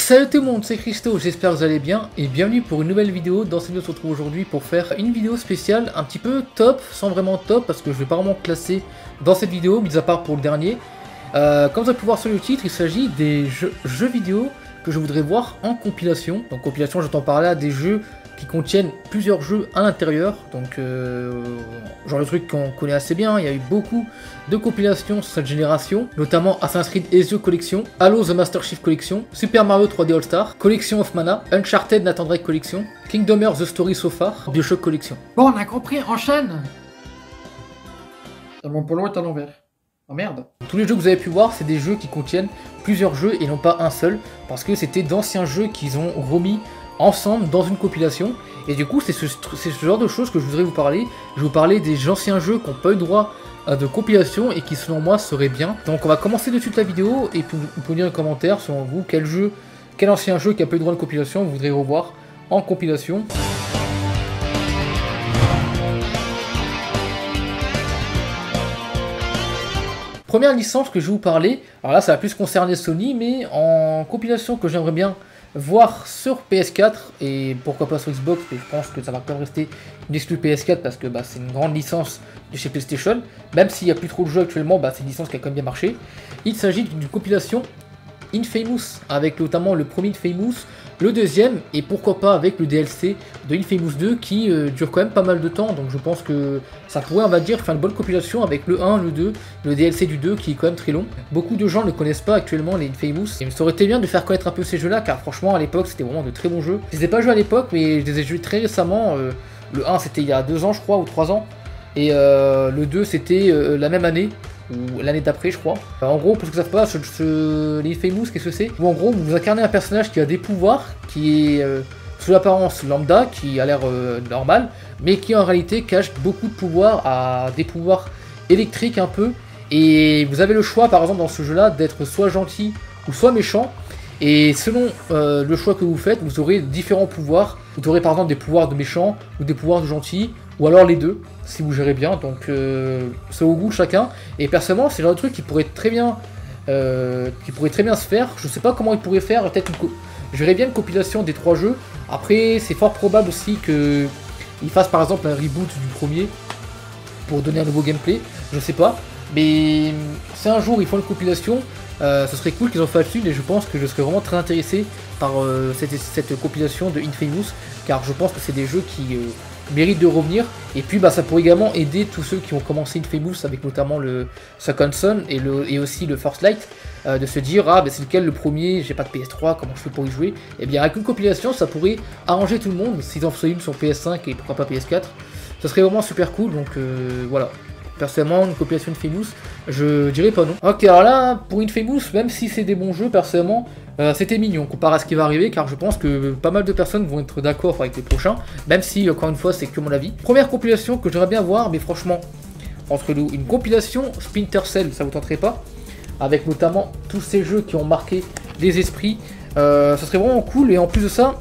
Salut tout le monde, c'est Christo, j'espère que vous allez bien et bienvenue pour une nouvelle vidéo. Dans cette vidéo, on se retrouve aujourd'hui pour faire une vidéo spéciale un petit peu top, sans vraiment top, parce que je vais pas vraiment classer dans cette vidéo, mis à part pour le dernier. Comme vous avez pu voir sur le titre, il s'agit des jeux vidéo que je voudrais voir en compilation. Donc compilation, j'entends par là des jeux qui contiennent plusieurs jeux à l'intérieur, donc genre le truc qu'on connaît assez bien. Il y a eu beaucoup de compilations sur cette génération, notamment Assassin's Creed Ezio Collection, Halo The Master Chief Collection, Super Mario 3D All Star, Collection of Mana, Uncharted Nathan Drake Collection, Kingdom Hearts The Story So Far, Bioshock Collection. Bon, on a compris, enchaîne. Mon polo est à l'envers. Oh merde. Tous les jeux que vous avez pu voir, c'est des jeux qui contiennent plusieurs jeux et non pas un seul, parce que c'était d'anciens jeux qu'ils ont remis ensemble dans une compilation, et du coup c'est ce genre de choses que je voudrais vous parler. Je vais vous parler des anciens jeux qui n'ont pas eu droit de compilation et qui selon moi seraient bien. Donc on va commencer de suite la vidéo et vous pouvez dire en commentaire selon vous quel ancien jeu qui a pas eu droit de compilation vous voudrez revoir en compilation. Première licence que je vais vous parler, alors là ça va plus concerner Sony, mais en compilation que j'aimerais bien voir sur PS4 et pourquoi pas sur Xbox, mais je pense que ça va quand même rester une exclue PS4 parce que c'est une grande licence de chez PlayStation, même s'il n'y a plus trop de jeux actuellement, c'est une licence qui a quand même bien marché. Il s'agit d'une compilation Infamous, avec notamment le premier Infamous, le deuxième, et pourquoi pas avec le DLC de Infamous 2 qui dure quand même pas mal de temps, donc je pense que ça pourrait, on va dire, faire une bonne compilation avec le 1, le 2, le DLC du 2 qui est quand même très long. Beaucoup de gens ne connaissent pas actuellement les Infamous, et ça aurait été bien de faire connaître un peu ces jeux-là, car franchement à l'époque c'était vraiment de très bons jeux. Je les ai pas joués à l'époque, mais je les ai joués très récemment, le 1 c'était il y a 2 ans je crois, ou 3 ans, et le 2 c'était la même année, ou l'année d'après je crois. En gros, pour ceux qui ne savent pas, les Infamous, qu'est-ce que c'est? En gros, vous incarnez un personnage qui a des pouvoirs, qui est sous l'apparence lambda, qui a l'air normal, mais qui en réalité cache beaucoup de pouvoirs, à des pouvoirs électriques un peu, et vous avez le choix par exemple dans ce jeu là d'être soit gentil ou soit méchant, et selon le choix que vous faites, vous aurez différents pouvoirs. Vous aurez par exemple des pouvoirs de méchant ou des pouvoirs de gentil, ou alors les deux, si vous gérez bien, donc c'est au goût de chacun. Et personnellement, c'est le genre de truc qui pourrait très bien se faire. Je sais pas comment il pourrait faire, peut-être je verrais bien une compilation des 3 jeux. Après, c'est fort probable aussi qu'il fasse par exemple un reboot du premier, pour donner un nouveau gameplay, je sais pas. Mais si un jour ils font une compilation, ce serait cool qu'ils en fassent une, et je pense que je serais vraiment très intéressé par cette compilation de Infamous, car je pense que c'est des jeux qui méritent de revenir, et puis ça pourrait également aider tous ceux qui ont commencé Infamous avec notamment le Second Son et aussi le First Light, de se dire c'est lequel le premier, j'ai pas de PS3, comment je fais pour y jouer. Et bien avec une compilation ça pourrait arranger tout le monde, s'ils en faisaient une sur PS5 et pourquoi pas PS4, ça serait vraiment super cool, donc voilà. Personnellement, une compilation Infamous, je dirais pas non. Ok, alors là, pour Infamous, même si c'est des bons jeux, personnellement, c'était mignon comparé à ce qui va arriver, car je pense que pas mal de personnes vont être d'accord avec les prochains, même si, encore une fois, c'est que mon avis. Première compilation que j'aimerais bien voir, mais franchement, entre nous, une compilation Splinter Cell, ça vous tenterait pas? Avec notamment tous ces jeux qui ont marqué les esprits, ça serait vraiment cool, et en plus de ça,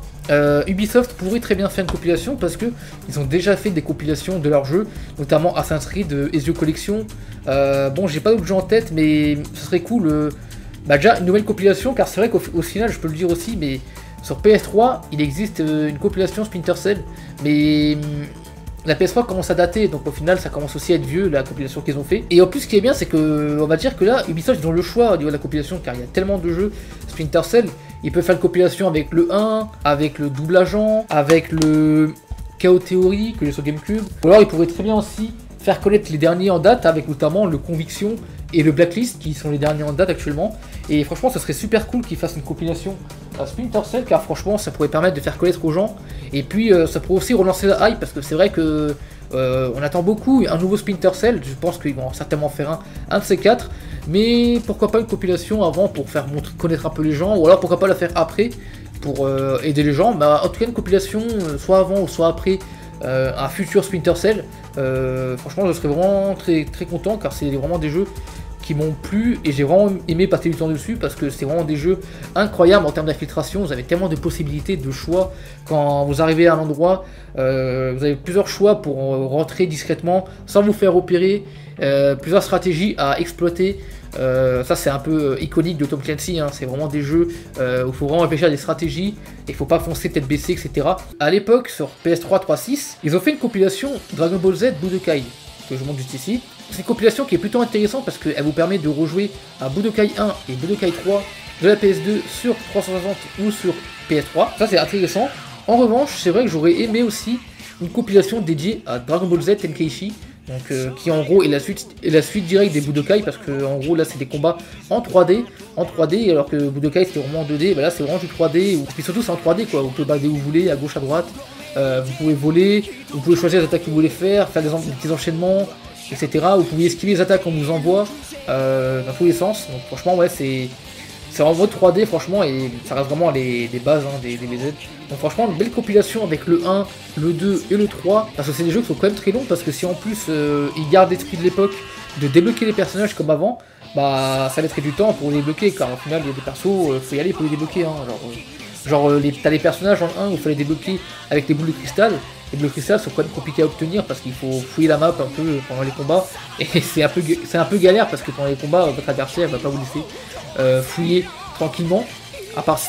Ubisoft pourrait très bien faire une compilation parce que ils ont déjà fait des compilations de leurs jeux, notamment Assassin's Creed Ezio Collection. Bon, j'ai pas d'autres jeux en tête, mais ce serait cool. Déjà une nouvelle compilation, car c'est vrai qu'au final, je peux le dire aussi, mais sur PS3, il existe une compilation Splinter Cell, mais la PS3 commence à dater, donc au final ça commence aussi à être vieux la compilation qu'ils ont fait. Et en plus ce qui est bien, c'est que on va dire que là Ubisoft ils ont le choix au niveau de la compilation, car il y a tellement de jeux Splinter Cell. Ils peuvent faire une compilation avec le 1, avec le double agent, avec le Chaos Theory que j'ai sur GameCube. Ou alors ils pourraient très bien aussi faire connaître les derniers en date, avec notamment le Conviction et le Blacklist qui sont les derniers en date actuellement. Et franchement ça serait super cool qu'ils fassent une compilation à Splinter Cell, car franchement ça pourrait permettre de faire connaître aux gens, et puis ça pourrait aussi relancer la hype, parce que c'est vrai que on attend beaucoup un nouveau Splinter Cell. Je pense qu'ils vont certainement faire un de ces 4, mais pourquoi pas une compilation avant pour faire connaître un peu les gens, ou alors pourquoi pas la faire après pour aider les gens. En tout cas une compilation soit avant ou soit après un futur Splinter Cell, franchement je serais vraiment très, très content, car c'est vraiment des jeux qui m'ont plu, et j'ai vraiment aimé passer du temps dessus, parce que c'est vraiment des jeux incroyables en termes d'infiltration. Vous avez tellement de possibilités, de choix. Quand vous arrivez à un endroit, vous avez plusieurs choix pour rentrer discrètement sans vous faire repérer, plusieurs stratégies à exploiter. Ça c'est un peu iconique de Tom Clancy, hein. C'est vraiment des jeux où il faut vraiment réfléchir à des stratégies, et il faut pas foncer tête baissée, etc. À l'époque, sur PS3 3.6, ils ont fait une compilation Dragon Ball Z Budokai, que je montre juste ici. C'est une compilation qui est plutôt intéressante parce qu'elle vous permet de rejouer à Budokai 1 et Budokai 3 de la PS2 sur 360 ou sur PS3. Ça c'est intéressant. En revanche, c'est vrai que j'aurais aimé aussi une compilation dédiée à Dragon Ball Z Tenkaichi, donc qui en gros est la suite directe des Budokai, parce que en gros là c'est des combats en 3D, alors que Budokai c'était vraiment en 2D, bah là c'est vraiment du 3D, et puis surtout c'est en 3D quoi, vous pouvez balader où vous voulez, à gauche à droite, vous pouvez voler, vous pouvez choisir les attaques que vous voulez faire des petits enchaînements, etc. Vous pouvez esquiver les attaques qu'on vous envoie dans tous les sens, donc franchement ouais c'est en mode 3D franchement, et ça reste vraiment les bases hein, des DBZ. Donc franchement une belle compilation avec le 1, le 2 et le 3, parce que c'est des jeux qui sont quand même très longs, parce que si en plus ils gardent l'esprit de l'époque de débloquer les personnages comme avant, bah ça laisserait du temps pour les débloquer, car au final il y a des persos, faut y aller pour les débloquer, hein, t'as les personnages en 1 où il fallait débloquer avec les boules de cristal. Les boules de cristal sont quand même compliqués à obtenir parce qu'il faut fouiller la map un peu pendant les combats, et c'est un peu galère parce que pendant les combats votre adversaire va pas vous laisser fouiller tranquillement, à part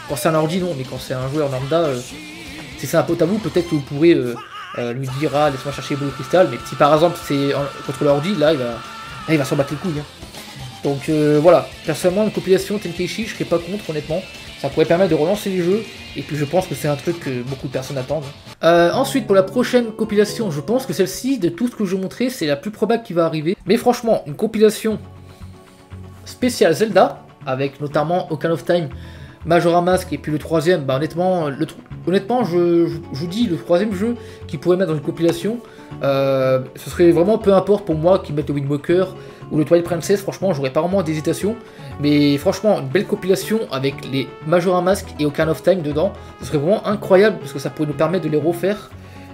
quand c'est un ordi non, mais quand c'est un joueur lambda, si c'est un pote à vous, peut-être que vous pourrez lui dire ah laisse-moi chercher les boules de cristal, mais si par exemple c'est contre l'ordi, là il va s'en battre les couilles hein. Donc voilà, personnellement une compilation Tenkaichi je serais pas contre honnêtement. Ça pourrait permettre de relancer les jeux, et puis je pense que c'est un truc que beaucoup de personnes attendent. Ensuite, pour la prochaine compilation, je pense que celle-ci, de tout ce que je vous montrais, c'est la plus probable qui va arriver. Mais franchement, une compilation spéciale Zelda, avec notamment Ocarina of Time, Majora Mask, et puis le troisième, bah honnêtement, je vous dis, le troisième jeu qui pourrait mettre dans une compilation, ce serait vraiment peu importe pour moi qu'ils mettent le Wind Waker ou le Twilight Princess, franchement j'aurais pas vraiment d'hésitation, mais franchement une belle compilation avec les Majora Mask et Ocarina of Time dedans, ce serait vraiment incroyable parce que ça pourrait nous permettre de les refaire,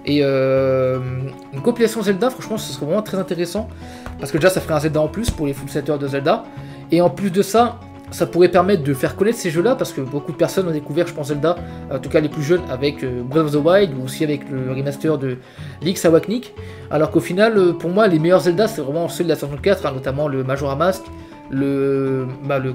et une compilation Zelda franchement ce serait vraiment très intéressant, parce que déjà ça ferait un Zelda en plus pour les full setters de Zelda, et en plus de ça, ça pourrait permettre de faire connaître ces jeux-là, parce que beaucoup de personnes ont découvert, je pense, Zelda, en tout cas les plus jeunes, avec Breath of the Wild, ou aussi avec le remaster de Link's Awakening, alors qu'au final, pour moi, les meilleurs Zelda, c'est vraiment ceux de la 64, hein, notamment le Majora Mask, le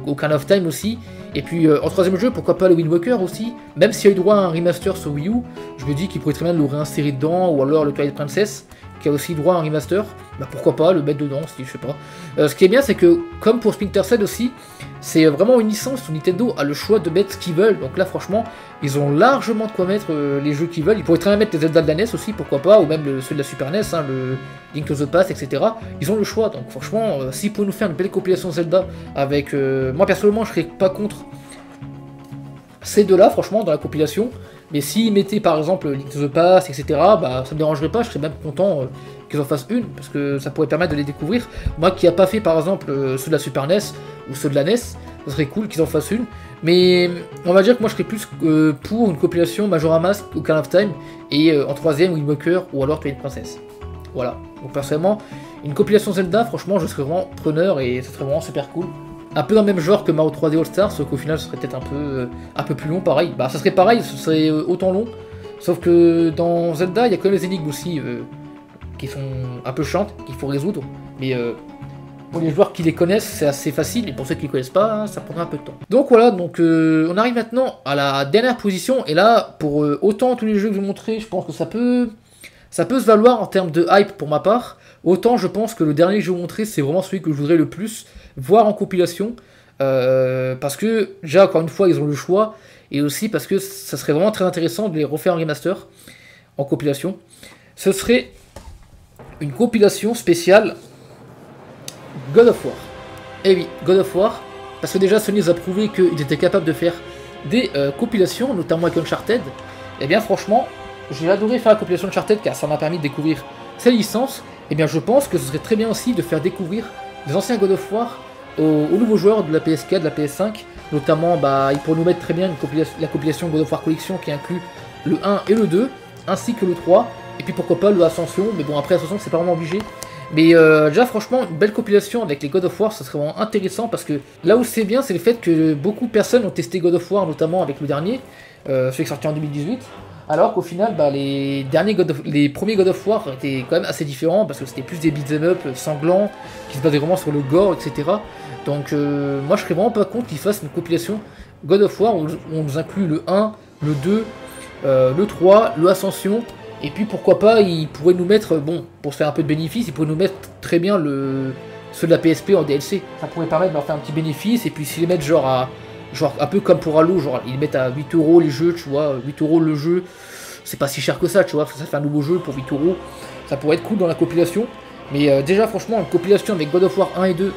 Ocarina of Time aussi, et puis en troisième jeu, pourquoi pas le Wind Waker aussi, même s'il y a eu droit à un remaster sur Wii U, je me dis qu'il pourrait très bien le réinsérer dedans, ou alors le Twilight Princess, qui a aussi droit à un remaster, bah pourquoi pas le mettre dedans, si je sais pas. Ce qui est bien, c'est que, comme pour Splinter Cell aussi, c'est vraiment une licence où Nintendo a le choix de mettre ce qu'ils veulent, donc là franchement, ils ont largement de quoi mettre les jeux qu'ils veulent. Ils pourraient très bien mettre les Zelda de la NES aussi, pourquoi pas, ou même ceux de la Super NES, hein, le Link to the Past, etc. Ils ont le choix, donc franchement, s'ils pouvaient nous faire une belle compilation Zelda avec... moi personnellement, je serais pas contre ces deux-là, franchement, dans la compilation. Mais s'ils mettaient par exemple Link to the Past, etc., bah ça me dérangerait pas, je serais même content qu'ils en fassent une, parce que ça pourrait permettre de les découvrir. Moi qui a pas fait par exemple ceux de la Super NES ou ceux de la NES, ça serait cool qu'ils en fassent une. Mais on va dire que moi je serais plus pour une compilation Majora Mask ou Ocarina of Time, et en troisième Wind Waker ou alors Twilight Princess. Voilà, donc personnellement, une compilation Zelda, franchement je serais vraiment preneur, et ça serait vraiment super cool. Un peu dans le même genre que Mario 3D All Stars, sauf qu'au final ce serait peut-être un peu plus long, pareil. Bah ça serait pareil, ce serait autant long, sauf que dans Zelda il y a quand même les énigmes aussi qui sont un peu chiantes, qu'il faut résoudre, mais pour les joueurs qui les connaissent c'est assez facile, et pour ceux qui les connaissent pas, hein, ça prendra un peu de temps. Donc voilà, donc on arrive maintenant à la dernière position, et là pour autant tous les jeux que je vous montrer, je pense que ça peut se valoir en termes de hype pour ma part. Autant je pense que le dernier que je vais vous montrer, c'est vraiment celui que je voudrais le plus voir en compilation. Parce que, déjà, encore une fois, ils ont le choix. Et aussi parce que ça serait vraiment très intéressant de les refaire en remaster, en compilation. Ce serait une compilation spéciale God of War. Eh oui, God of War. Parce que déjà, Sony nous a prouvé qu'ils étaient capables de faire des compilations, notamment avec Uncharted. Et bien franchement, j'ai adoré faire la compilation Uncharted, car ça m'a permis de découvrir ces licences. Et bien je pense que ce serait très bien aussi de faire découvrir des anciens God of War aux nouveaux joueurs de la PS4, de la PS5. Notamment, bah, ils pourraient nous mettre très bien la compilation God of War Collection qui inclut le 1 et le 2, ainsi que le 3. Et puis pourquoi pas le Ascension, mais bon après Ascension c'est pas vraiment obligé. Mais déjà franchement une belle compilation avec les God of War, ça serait vraiment intéressant, parce que là où c'est bien, c'est le fait que beaucoup de personnes ont testé God of War, notamment avec le dernier, celui qui est sorti en 2018. Alors qu'au final, bah, les premiers God of War étaient quand même assez différents parce que c'était plus des beat'em up sanglants qui se basaient vraiment sur le gore, etc. Donc moi je serais vraiment pas contre qu'ils fassent une compilation God of War où on nous inclut le 1, le 2, le 3, le Ascension, et puis pourquoi pas ils pourraient nous mettre, bon, pour se faire un peu de bénéfice, ils pourraient nous mettre très bien ceux de la PSP en DLC. Ça pourrait permettre de leur faire un petit bénéfice, et puis s'ils les mettent genre un peu comme pour Halo, genre ils mettent à 8 € les jeux, tu vois, 8 € le jeu, c'est pas si cher que ça, tu vois, ça fait un nouveau jeu pour 8 €, ça pourrait être cool dans la compilation. Mais déjà franchement une compilation avec God of War 1 et 2,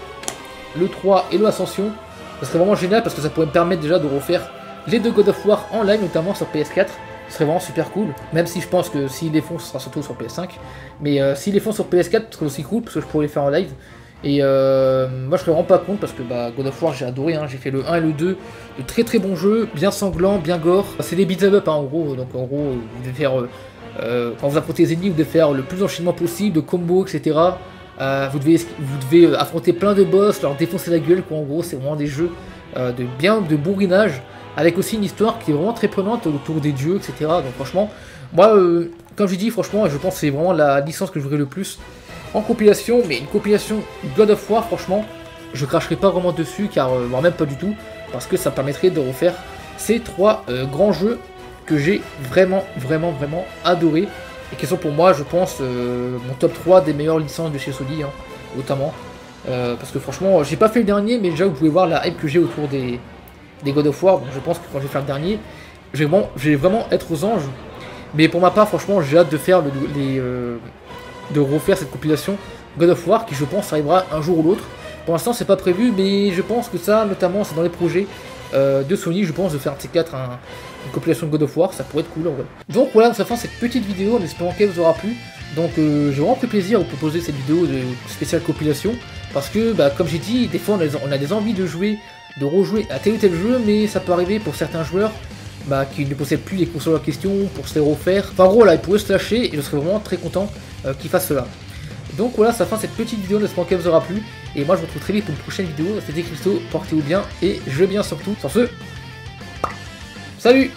le 3 et le Ascension, ça serait vraiment génial parce que ça pourrait me permettre déjà de refaire les deux God of War en live, notamment sur PS4. Ce serait vraiment super cool, même si je pense que s'ils les font, ce sera surtout sur PS5. Mais s'ils les font sur PS4, ce serait aussi cool parce que je pourrais les faire en live. Et moi je serais vraiment pas contre parce que bah, God of War j'ai adoré, hein. J'ai fait le 1 et le 2, de très très bons jeux, bien sanglants, bien gore. C'est des beat'em up hein, en gros, donc en gros vous devez faire, quand vous affrontez les ennemis, vous devez faire le plus d'enchaînements possible, de combos, etc. Vous devez affronter plein de boss, leur défoncer la gueule, quoi. En gros c'est vraiment des jeux de bourrinage, avec aussi une histoire qui est vraiment très prenante autour des dieux, etc. Donc franchement, moi comme j'ai dit, franchement je pense que c'est vraiment la licence que je voudrais le plus en compilation, mais une compilation God of War, franchement, je cracherai pas vraiment dessus, car voire même pas du tout, parce que ça permettrait de refaire ces trois grands jeux que j'ai vraiment adoré, et qui sont pour moi, je pense, mon top 3 des meilleures licences de chez Sony, hein, notamment, parce que franchement, j'ai pas fait le dernier, mais déjà vous pouvez voir la hype que j'ai autour des God of War, donc je pense que quand je vais faire le dernier, je vais vraiment être aux anges, mais pour ma part, franchement, j'ai hâte de faire de refaire cette compilation God of War qui je pense arrivera un jour ou l'autre. Pour l'instant c'est pas prévu, mais je pense que ça notamment c'est dans les projets de Sony, je pense de faire un T4 une compilation de God of War, ça pourrait être cool en vrai. Donc voilà, ça fin cette petite vidéo en espérant qu'elle vous aura plu. Donc j'ai vraiment pris plaisir à vous proposer cette vidéo de spéciale compilation parce que bah, comme j'ai dit, des fois on a des envies de jouer, de rejouer à tel ou tel jeu, mais ça peut arriver pour certains joueurs bah, qui ne possèdent plus les consoles en question pour se les refaire. Enfin en gros là ils pourraient se lâcher et je serais vraiment très content qu'ils fassent cela. Donc voilà, ça fin cette petite vidéo, j'espère qu'elle vous aura plu. Et moi je vous retrouve très vite pour une prochaine vidéo. C'était Christo, portez-vous bien et jouez bien surtout. Sur ce, salut!